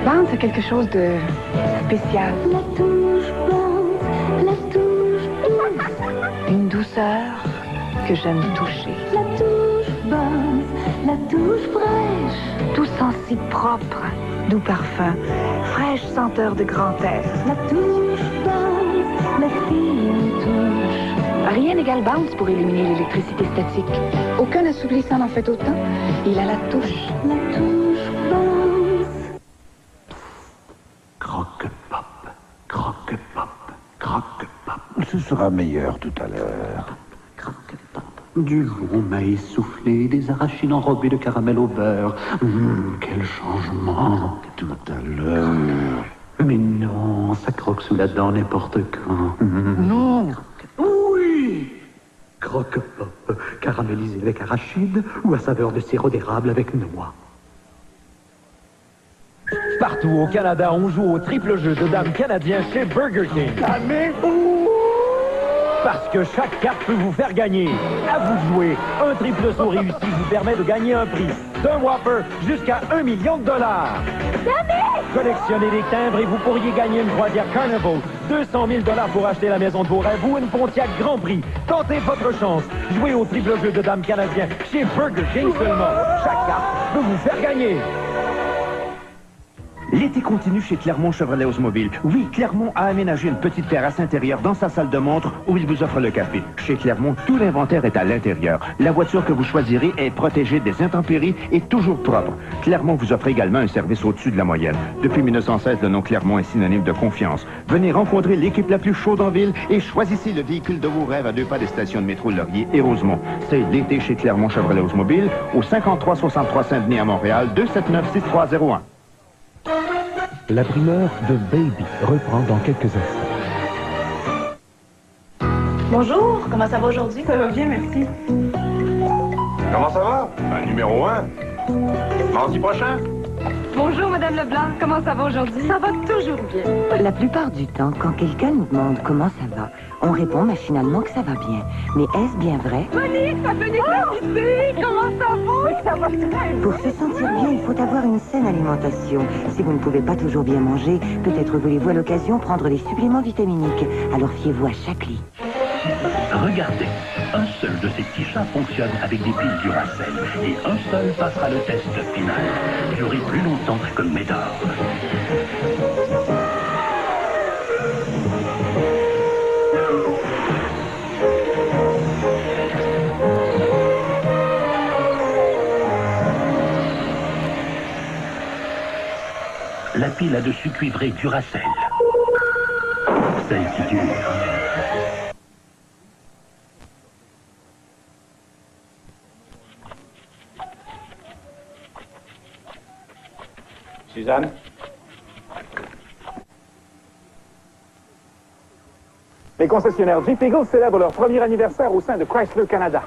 Bounce a quelque chose de spécial. La touche Bounce, la touche Bounce. Une douceur que j'aime toucher. La touche Bounce, la touche fraîche. Tout sent si propre, doux parfum, fraîche senteur de grand air. La touche Bounce, la fine touche. Rien n'égale Bounce pour éliminer l'électricité statique. Aucun assouplissant n'en fait autant. Il a la touche. La touche Bounce. Croque-pop, croque-pop, croque-pop. Ce sera meilleur tout à l'heure. Croque-pop. Du long maïs soufflé, des arachides enrobés de caramel au beurre. Quel changement. Tout à l'heure. Mais non, ça croque sous la dent n'importe quand. Non. Oui. Croque-pop, caramélisé avec arachide ou à saveur de sirop d'érable avec noix. Partout au Canada, on joue au triple jeu de dames canadien chez Burger King. Parce que chaque carte peut vous faire gagner. À vous de jouer. Un triple saut réussi vous permet de gagner un prix. D'un Whopper jusqu'à $1 million. Collectionnez les timbres et vous pourriez gagner une croisière Carnival, $200 000 pour acheter la maison de vos rêves ou une Pontiac Grand Prix. Tentez votre chance. Jouez au triple jeu de dames canadien chez Burger King seulement. Chaque carte peut vous faire gagner. L'été continue chez Clermont Chevrolet Oldsmobile. Oui, Clermont a aménagé une petite terrasse intérieure dans sa salle de montre où il vous offre le café. Chez Clermont, tout l'inventaire est à l'intérieur. La voiture que vous choisirez est protégée des intempéries et toujours propre. Clermont vous offre également un service au-dessus de la moyenne. Depuis 1916, le nom Clermont est synonyme de confiance. Venez rencontrer l'équipe la plus chaude en ville et choisissez le véhicule de vos rêves à 2 pas des stations de métro Laurier et Rosemont. C'est l'été chez Clermont Chevrolet Oldsmobile au 5363 Saint-Denis à Montréal, 279-6301. La primeur de Baby reprend dans quelques instants. Bonjour, comment ça va aujourd'hui? Ça va bien, merci. Comment ça va? Numéro 1. Mardi prochain? Bonjour, Madame Leblanc. Comment ça va aujourd'hui? Ça va toujours bien. La plupart du temps, quand quelqu'un nous demande comment ça va, on répond machinalement que ça va bien. Mais est-ce bien vrai? Monique, ça fait des clavités! Comment ça va? Ça va très bien. Pour se sentir bien, il faut avoir une saine alimentation. Si vous ne pouvez pas toujours bien manger, peut-être voulez-vous à l'occasion prendre des suppléments vitaminiques. Alors fiez-vous à chaque lit. Regardez, un seul de ces petits chats fonctionne avec des piles Duracell et un seul passera le test final. Durez plus longtemps que Médor. La pile à dessus cuivrée Duracell. Celle qui dure. Suzanne? Les concessionnaires Jeep Eagle célèbrent leur premier anniversaire au sein de Chrysler Canada.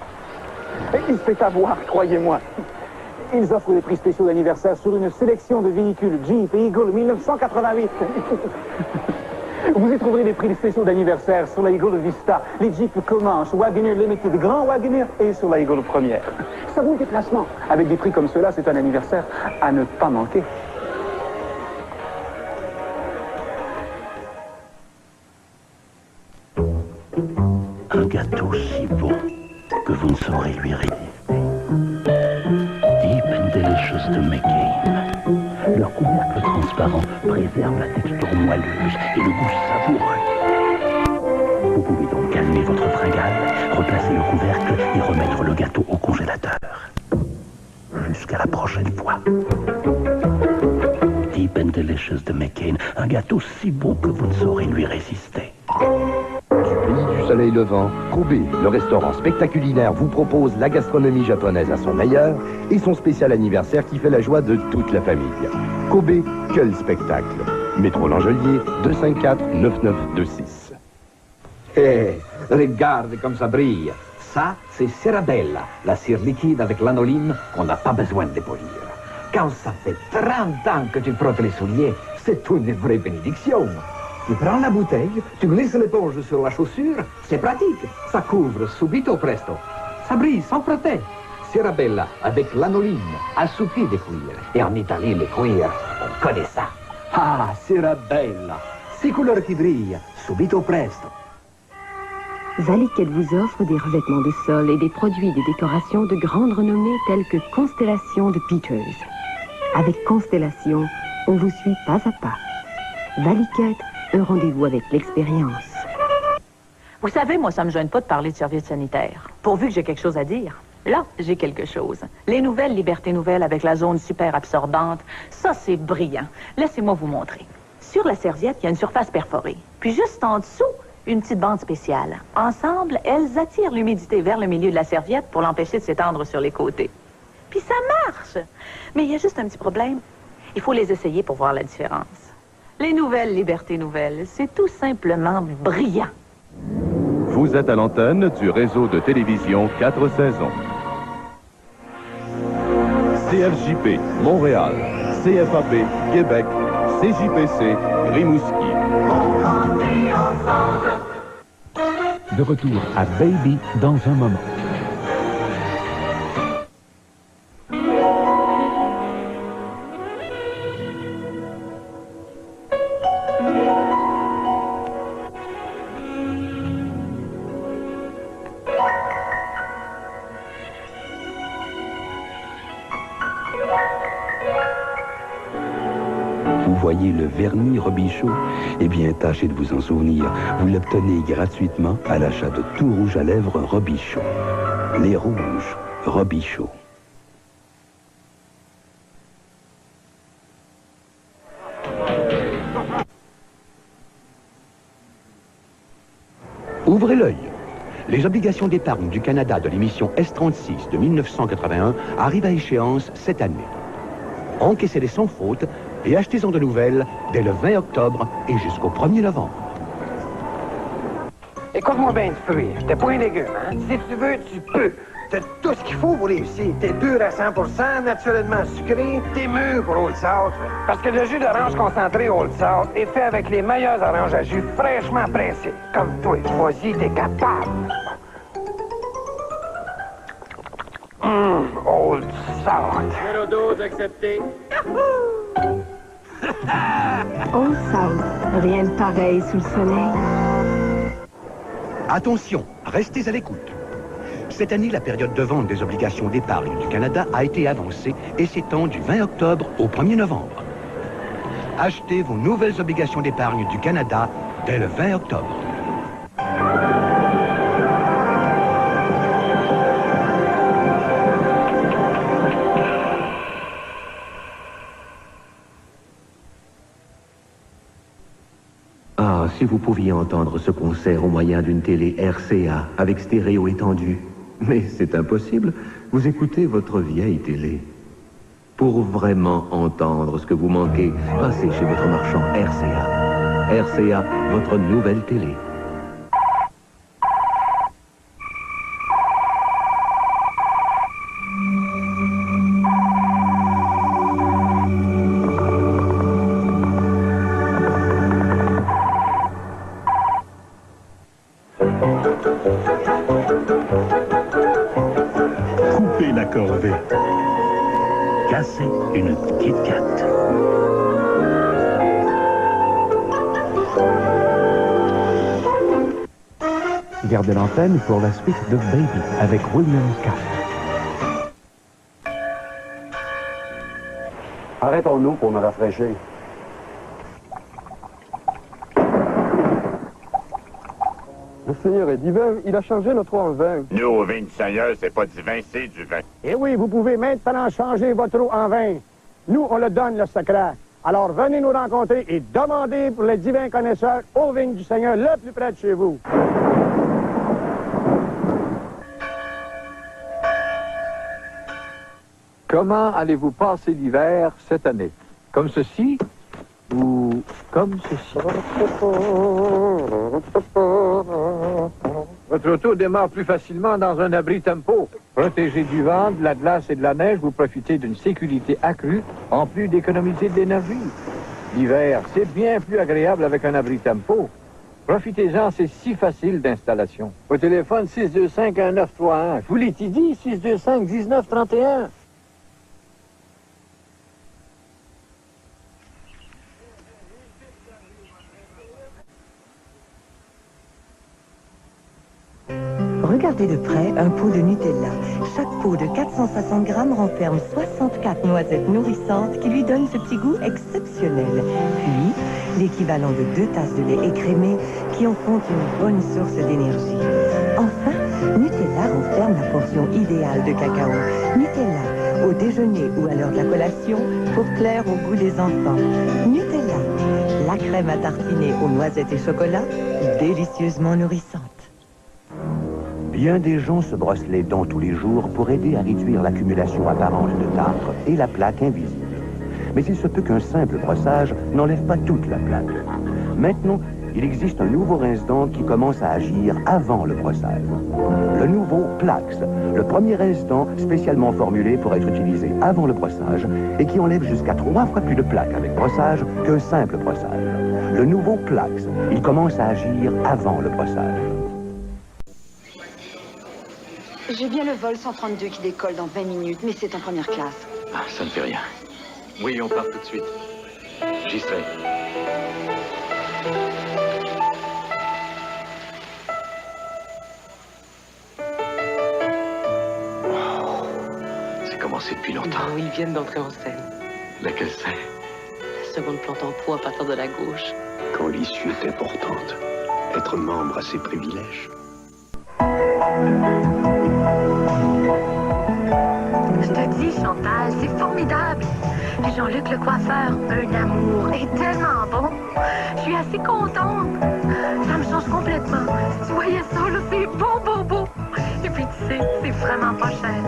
Et il se fait avoir, croyez-moi. Ils offrent des prix spéciaux d'anniversaire sur une sélection de véhicules Jeep Eagle 1988. Vous y trouverez des prix spéciaux d'anniversaire sur la Eagle Vista, les Jeep Comanche, Wagoneer Limited, Grand Wagoneer et sur la Eagle Première. Ça vaut le déplacement. Avec des prix comme ceux-là, c'est un anniversaire à ne pas manquer. Un gâteau si bon que vous ne saurez lui résister. Deep and Delicious de McCain. Leur couvercle transparent préserve la texture moelleuse et le goût savoureux. Vous pouvez donc calmer votre fringale, replacer le couvercle et remettre le gâteau au congélateur. Jusqu'à la prochaine fois. Deep and Delicious de McCain. Un gâteau si bon que vous ne saurez lui résister. Du soleil levant, Kobe, le restaurant spectaculaire, vous propose la gastronomie japonaise à son meilleur et son spécial anniversaire qui fait la joie de toute la famille. Kobe, quel spectacle! Métro Langelier, 254-9926. Eh, regarde comme ça brille. Ça, c'est Serabella, la cire liquide avec l'anoline qu'on n'a pas besoin de dépolir. Quand ça fait 30 ans que tu frottes les souliers, c'est une vraie bénédiction. Tu prends la bouteille, tu glisses l'éponge sur la chaussure, c'est pratique. Ça couvre subito presto. Ça brille sans frotter. Serabella avec l'anoline, assoupli des cuirs. Et en Italie, les cuirs, on connaît ça. Ah, sera bella. Ces couleurs qui brillent, subito presto. Valiquette vous offre des revêtements de sol et des produits de décoration de grande renommée tels que Constellation de Peters. Avec Constellation, on vous suit pas à pas. Valiquette, un rendez-vous avec l'expérience. Vous savez, moi, ça me gêne pas de parler de services sanitaires. Pourvu que j'ai quelque chose à dire. Là, j'ai quelque chose. Les nouvelles Liberté Nouvelles avec la zone super absorbante, ça, c'est brillant. Laissez-moi vous montrer. Sur la serviette, il y a une surface perforée. Puis juste en dessous, une petite bande spéciale. Ensemble, elles attirent l'humidité vers le milieu de la serviette pour l'empêcher de s'étendre sur les côtés. Puis ça marche! Mais il y a juste un petit problème. Il faut les essayer pour voir la différence. Les nouvelles Liberté Nouvelles, c'est tout simplement brillant. Vous êtes à l'antenne du réseau de télévision 4 saisons. CFJP, Montréal. CFAP, Québec. CJPC, Rimouski. De retour à Baby dans un moment. Vous voyez le vernis Robichaud? Eh bien, tâchez de vous en souvenir. Vous l'obtenez gratuitement à l'achat de tout rouge à lèvres Robichaud. Les rouges Robichaud. Ouvrez l'œil. Les obligations d'épargne du Canada de l'émission S36 de 1981 arrivent à échéance cette année. Encaissez-les sans faute et achetez-en de nouvelles dès le 20 octobre et jusqu'au 1er novembre. Écoute-moi bien un petit peu, t'es pas un légume, hein? Si tu veux, tu peux. T'as tout ce qu'il faut pour réussir. T'es dur à 100%, naturellement sucré, t'es mûr pour Old South. Parce que le jus d'orange concentré Old South est fait avec les meilleurs oranges à jus fraîchement pressés. Comme toi, vas-y, t'es capable. Old South. Numéro 12 accepté. Old South, rien de pareil sous le soleil. Attention, restez à l'écoute. Cette année, la période de vente des obligations d'épargne du Canada a été avancée et s'étend du 20 octobre au 1er novembre. Achetez vos nouvelles obligations d'épargne du Canada dès le 20 octobre. Ah, si vous pouviez entendre ce concert au moyen d'une télé RCA avec stéréo étendu. Mais c'est impossible, vous écoutez votre vieille télé. Pour vraiment entendre ce que vous manquez, passez chez votre marchand RCA. RCA, votre nouvelle télé. Coupez la corvée. Cassez une Kit Kat. Gardez l'antenne pour la suite de Baby avec William Catt. Arrêtons-nous pour me rafraîchir. Le Seigneur est divin, il a changé notre eau en vin. Nous, au vin du Seigneur, c'est pas du vin, c'est du vin. Eh oui, vous pouvez maintenant changer votre eau en vin. Nous, on le donne, le secret. Alors, venez nous rencontrer et demandez pour les divins connaisseurs au vin du Seigneur le plus près de chez vous. Comment allez-vous passer l'hiver cette année? Comme ceci ou comme ceci? Votre auto démarre plus facilement dans un abri tempo. Protégé du vent, de la glace et de la neige, vous profitez d'une sécurité accrue, en plus d'économiser de l'énergie. L'hiver, c'est bien plus agréable avec un abri tempo. Profitez-en, c'est si facile d'installation. Au téléphone 625-1931. Je vous l'ai dit, 625-1931. Regardez de près un pot de Nutella. Chaque pot de 460 grammes renferme 64 noisettes nourrissantes qui lui donnent ce petit goût exceptionnel. Puis, l'équivalent de 2 tasses de lait écrémé qui en font une bonne source d'énergie. Enfin, Nutella renferme la portion idéale de cacao. Nutella, au déjeuner ou à l'heure de la collation, pour plaire au goût des enfants. Nutella, la crème à tartiner aux noisettes et chocolat, délicieusement nourrissante. Bien des gens se brossent les dents tous les jours pour aider à réduire l'accumulation apparente de tartre et la plaque invisible. Mais il se peut qu'un simple brossage n'enlève pas toute la plaque. Maintenant, il existe un nouveau rince-dents qui commence à agir avant le brossage. Le nouveau Plax, le premier rince-dents spécialement formulé pour être utilisé avant le brossage et qui enlève jusqu'à 3 fois plus de plaque avec brossage qu'un simple brossage. Le nouveau Plax, il commence à agir avant le brossage. J'ai bien le vol 132 qui décolle dans 20 minutes, mais c'est en première classe. Ah, ça ne fait rien. Oui, on part tout de suite. J'y serai. Wow. C'est commencé depuis longtemps. Oh, ils viennent d'entrer en scène. Laquelle scène? La seconde plante en pot à partir de la gauche. Quand l'issue est importante, être membre a ses privilèges. Je te dis, Chantal, c'est formidable. Puis Jean-Luc le coiffeur, un amour, est tellement bon. Je suis assez contente. Ça me change complètement. Si tu voyais ça, là, c'est beau, beau, beau. Et puis tu sais, c'est vraiment pas cher.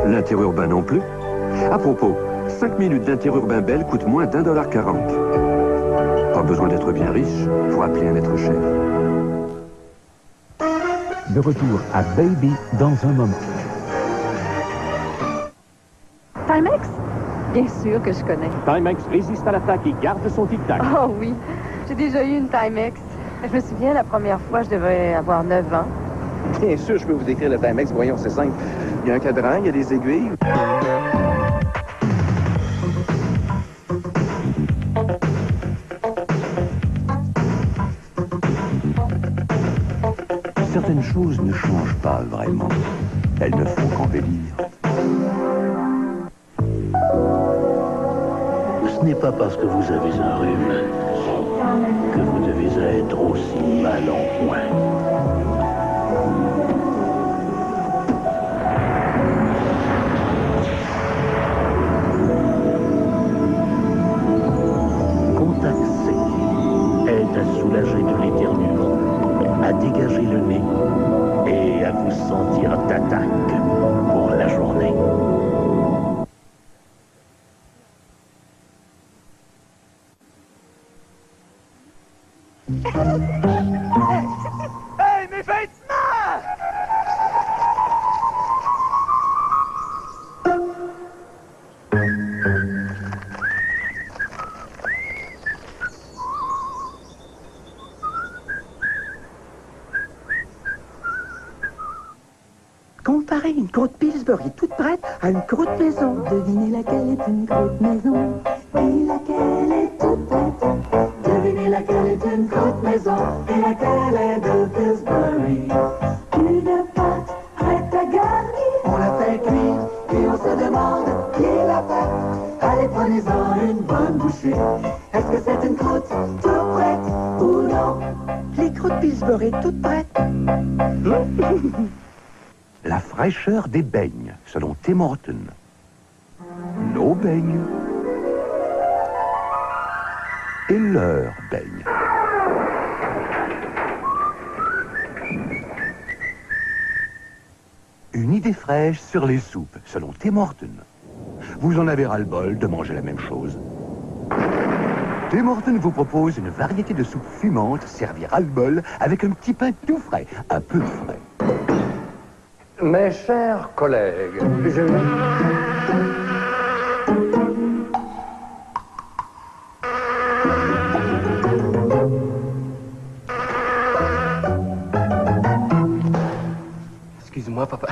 L'interurbain non plus. À propos, 5 minutes d'interurbain belle coûtent moins d'1,40 $. Pas besoin d'être bien riche pour appeler un être cher. De retour à Baby dans un moment. Timex? Bien sûr que je connais. Timex résiste à l'attaque et garde son tic-tac. Oh oui, j'ai déjà eu une Timex. Je me souviens, la première fois, je devais avoir 9 ans. Bien sûr, je peux vous décrire le Timex. Voyons, c'est simple. Il y a un cadran, il y a des aiguilles. Certaines choses ne changent pas vraiment. Elles ne font qu'embellir. Ce n'est pas parce que vous avez un rhume que vous devez être aussi mal en point. Contact C aide à soulager de l'éternuement, à dégager le nez et à vous sentir d'attaque pour la journée. Hey, mes vêtements! Comparez une croûte Pillsbury toute prête à une croûte maison. Devinez laquelle est une croûte maison et laquelle est toute prête. Devinez laquelle est une croûte maison et laquelle est de Pillsbury. Une pâte prête à garnir, on la fait cuire et on se demande qui l'a fait. Allez, prenez-en une bonne bouchée. Est-ce que c'est une croûte toute prête ou non? Les croûtes Pillsbury toutes prêtes. La fraîcheur des beignes, selon Tim Horton. Nos beignes et leurs beignes. Une idée fraîche sur les soupes, selon Tim Horton. Vous en avez ras-le-bol de manger la même chose. Tim Horton vous propose une variété de soupes fumantes servies ras-le-bol avec un petit pain tout frais, un peu frais. Mes chers collègues, je... Excuse-moi, papa.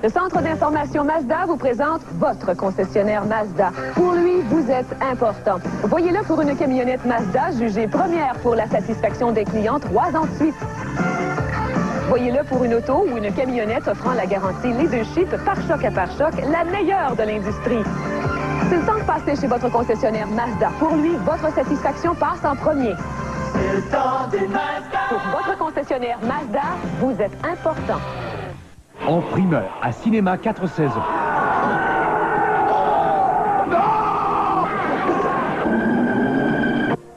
Le Centre d'information Mazda vous présente votre concessionnaire Mazda. Pour lui, vous êtes important. Voyez-le pour une camionnette Mazda jugée première pour la satisfaction des clients 3 ans de suite. Voyez-le pour une auto ou une camionnette offrant la garantie leadership pare-choc à pare-choc, la meilleure de l'industrie. C'est le temps de passer chez votre concessionnaire Mazda. Pour lui, votre satisfaction passe en premier. C'est le temps des Mazda. Pour votre concessionnaire Mazda, vous êtes important. En primeur, à Cinéma 4 saisons.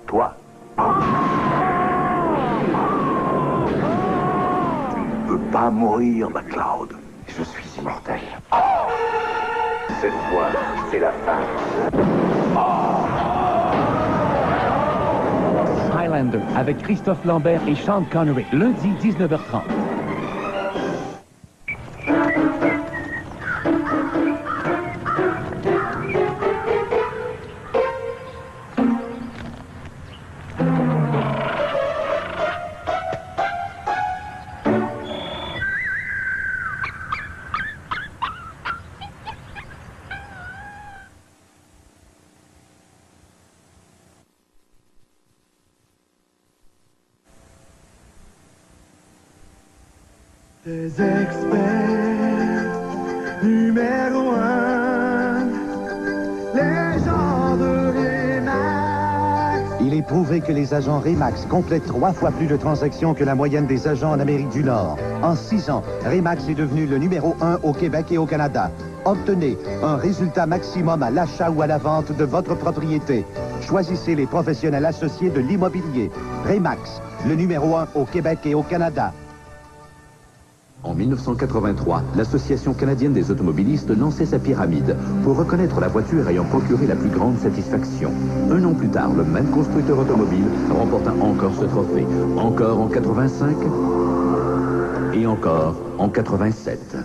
Toi. Tu ne peux pas mourir, MacLeod. Je suis immortel. Cette fois, c'est la fin. Highlander, avec Christophe Lambert et Sean Connery, lundi 19h30. Des experts numéro 1, les gens de Remax. Il est prouvé que les agents Remax complètent 3 fois plus de transactions que la moyenne des agents en Amérique du Nord. En 6 ans, Remax est devenu le numéro 1 au Québec et au Canada. Obtenez un résultat maximum à l'achat ou à la vente de votre propriété. Choisissez les professionnels associés de l'immobilier. Remax, le numéro 1 au Québec et au Canada. En 1983, l'Association canadienne des automobilistes lançait sa pyramide pour reconnaître la voiture ayant procuré la plus grande satisfaction. 1 an plus tard, le même constructeur automobile remporta encore ce trophée. Encore en 85 et encore en 87.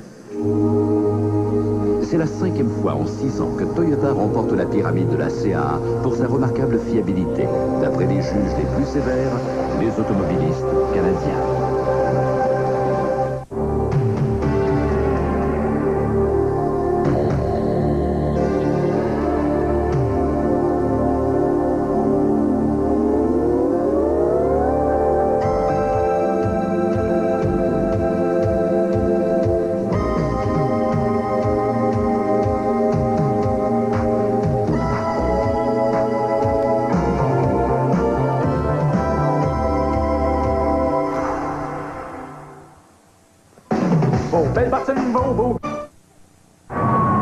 C'est la 5e fois en 6 ans que Toyota remporte la pyramide de la CAA pour sa remarquable fiabilité. D'après les juges les plus sévères, les automobilistes canadiens.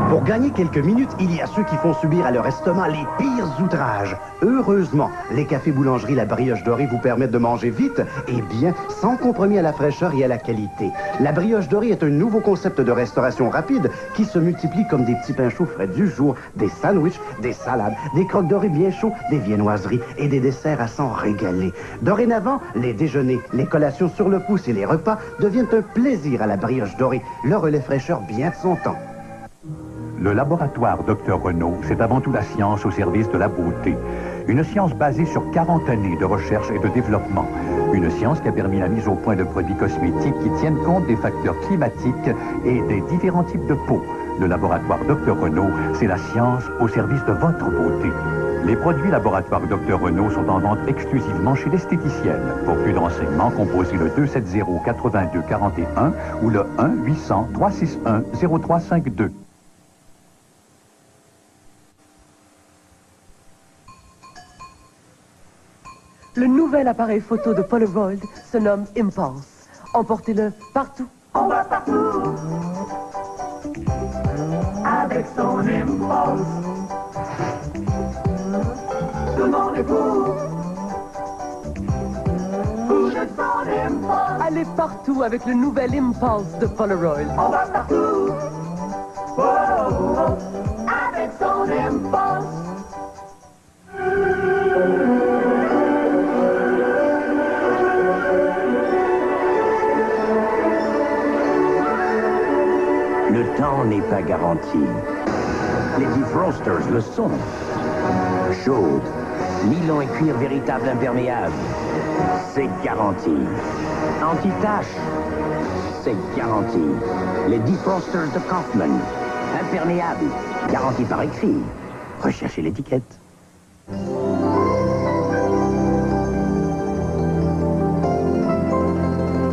Pour gagner quelques minutes, il y a ceux qui font subir à leur estomac les pires outrages. Heureusement, les cafés boulangerie La Brioche Dorée vous permettent de manger vite et bien, sans compromis à la fraîcheur et à la qualité. La Brioche Dorée est un nouveau concept de restauration rapide qui se multiplie comme des petits pains chauds frais du jour, des sandwichs, des salades, des croques dorées bien chauds, des viennoiseries et des desserts à s'en régaler. Dorénavant, les déjeuners, les collations sur le pouce et les repas deviennent un plaisir à La Brioche Dorée. Le relais fraîcheur bien de son temps. Le laboratoire Dr Renault, c'est avant tout la science au service de la beauté. Une science basée sur 40 années de recherche et de développement. Une science qui a permis la mise au point de produits cosmétiques qui tiennent compte des facteurs climatiques et des différents types de peau. Le laboratoire Dr Renault, c'est la science au service de votre beauté. Les produits laboratoire Dr Renault sont en vente exclusivement chez l'esthéticienne. Pour plus de renseignements, composez le 270-82-41 ou le 1-800-361-0352. Le nouvel appareil photo de Polaroid se nomme Impulse. Emportez-le partout. On va partout avec son Impulse. Tout le monde est fou. Fou de son Impulse. Allez partout avec le nouvel Impulse de Polaroid. On va partout. Oh, oh, oh, avec son Impulse. Le temps n'est pas garanti. Les defrosters le sont. Chaude, nylon et cuir véritable imperméable. C'est garanti. Anti-tache. c'est garanti. Les defrosters de Kaufman. Imperméables. Garanti par écrit. Recherchez l'étiquette.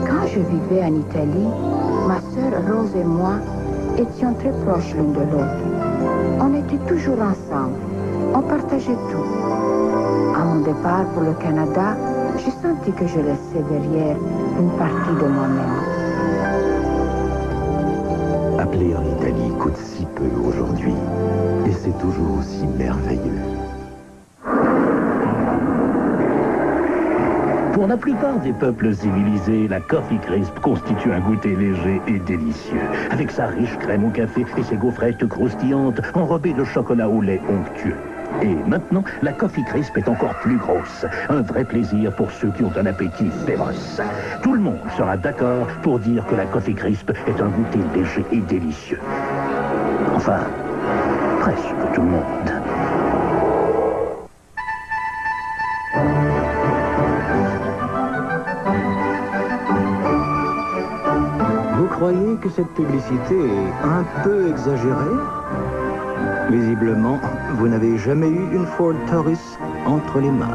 Quand je vivais en Italie, ma sœur Rose et moi étions très proches l'une de l'autre. On était toujours ensemble. On partageait tout. À mon départ pour le Canada, j'ai senti que je laissais derrière une partie de moi-même. Appeler en Italie coûte si peu aujourd'hui. Et c'est toujours aussi merveilleux. Pour la plupart des peuples civilisés, la Coffee Crisp constitue un goûter léger et délicieux. Avec sa riche crème au café et ses gaufrettes croustillantes enrobées de chocolat au lait onctueux. Et maintenant, la Coffee Crisp est encore plus grosse. Un vrai plaisir pour ceux qui ont un appétit féroce. Tout le monde sera d'accord pour dire que la Coffee Crisp est un goûter léger et délicieux. Enfin, presque tout le monde. Vous croyez que cette publicité est un peu exagérée? Visiblement, vous n'avez jamais eu une Ford Taurus entre les mains.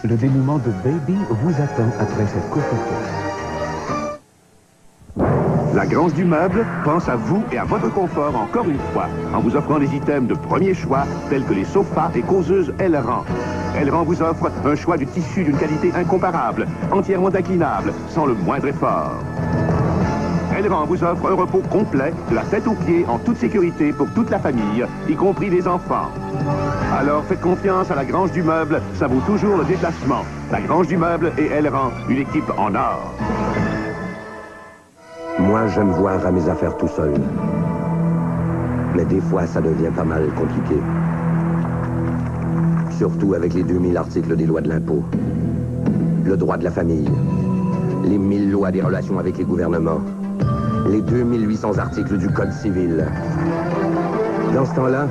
Le dénouement de Baby vous attend après cette courte pause. La Grange du Meuble pense à vous et à votre confort encore une fois, en vous offrant des items de premier choix, tels que les sofas et causeuses Elran. Elran vous offre un choix de tissu d'une qualité incomparable, entièrement inclinable, sans le moindre effort. Elran vous offre un repos complet, de la tête aux pieds, en toute sécurité pour toute la famille, y compris les enfants. Alors faites confiance à la Grange du Meuble, ça vaut toujours le déplacement. La Grange du Meuble et Elran, une équipe en or. Moi, j'aime voir à mes affaires tout seul. Mais des fois, ça devient pas mal compliqué. Surtout avec les 2000 articles des lois de l'impôt. Le droit de la famille. Les 1000 lois des relations avec les gouvernements. Les 2800 articles du Code civil. Dans ce temps-là,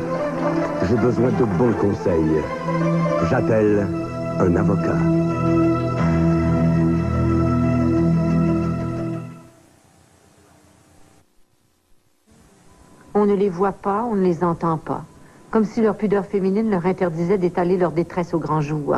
j'ai besoin de bons conseils. J'appelle un avocat. On ne les voit pas, on ne les entend pas. Comme si leur pudeur féminine leur interdisait d'étaler leur détresse au grand jour.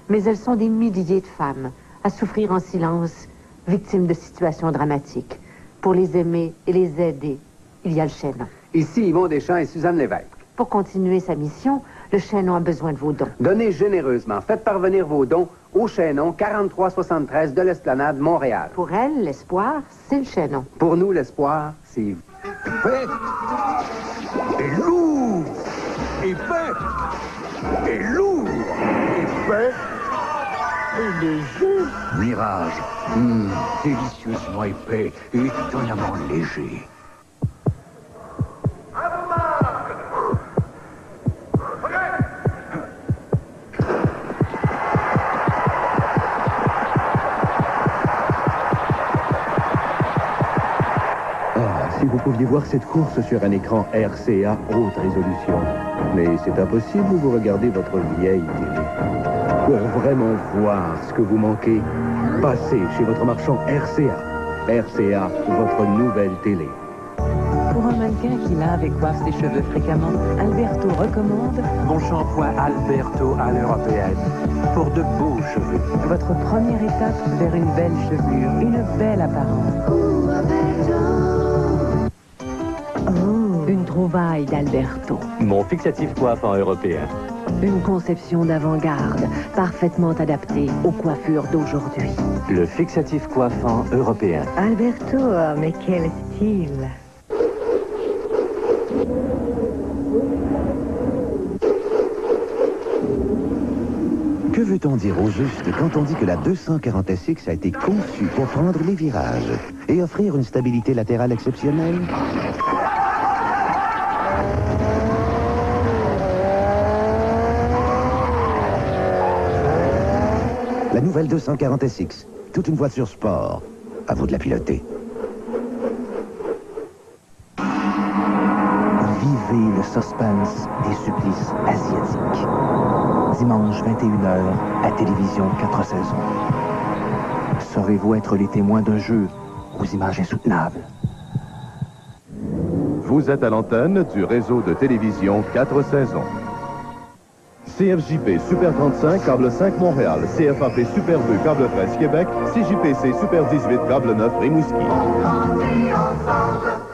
Mais elles sont des milliers de femmes, à souffrir en silence, victimes de situations dramatiques. Pour les aimer et les aider, il y a le Chaînon. Ici Yvon Deschamps et Suzanne Lévesque. Pour continuer sa mission, le Chaînon a besoin de vos dons. Donnez généreusement. Faites parvenir vos dons au Chaînon 4373 de l'Esplanade, Montréal. Pour elle, l'espoir, c'est le Chaînon. Pour nous, l'espoir, c'est vous. Fait et lourd, et fait et lourd, et fait et léger. Mirage, délicieusement épais et étonnamment léger. Si vous pouviez voir cette course sur un écran RCA haute résolution. Mais c'est impossible, vous regardez votre vieille télé. Pour vraiment voir ce que vous manquez, passez chez votre marchand RCA. RCA, votre nouvelle télé. Pour un mannequin qui lave et coiffe ses cheveux fréquemment, Alberto recommande mon shampoing Alberto à l'européenne. Pour de beaux cheveux. votre première étape vers une belle chevelure, une belle apparence. Une trouvaille d'Alberto. Mon fixatif coiffant européen. Une conception d'avant-garde, parfaitement adaptée aux coiffures d'aujourd'hui. Le fixatif coiffant européen. Alberto, mais quel style! Que veut-on dire au juste quand on dit que la 240SX a été conçue pour prendre les virages et offrir une stabilité latérale exceptionnelle? La nouvelle 240SX, toute une voiture sport. À vous de la piloter. Vivez le suspense des supplices asiatiques. Dimanche 21h à Télévision 4 saisons. Saurez-vous être les témoins d'un jeu aux images insoutenables? Vous êtes à l'antenne du réseau de télévision 4 saisons. CFJP Super 35, câble 5 Montréal. CFAP Super 2, câble 13 Québec. CJPC Super 18, câble 9 Rimouski. On grandit ensemble.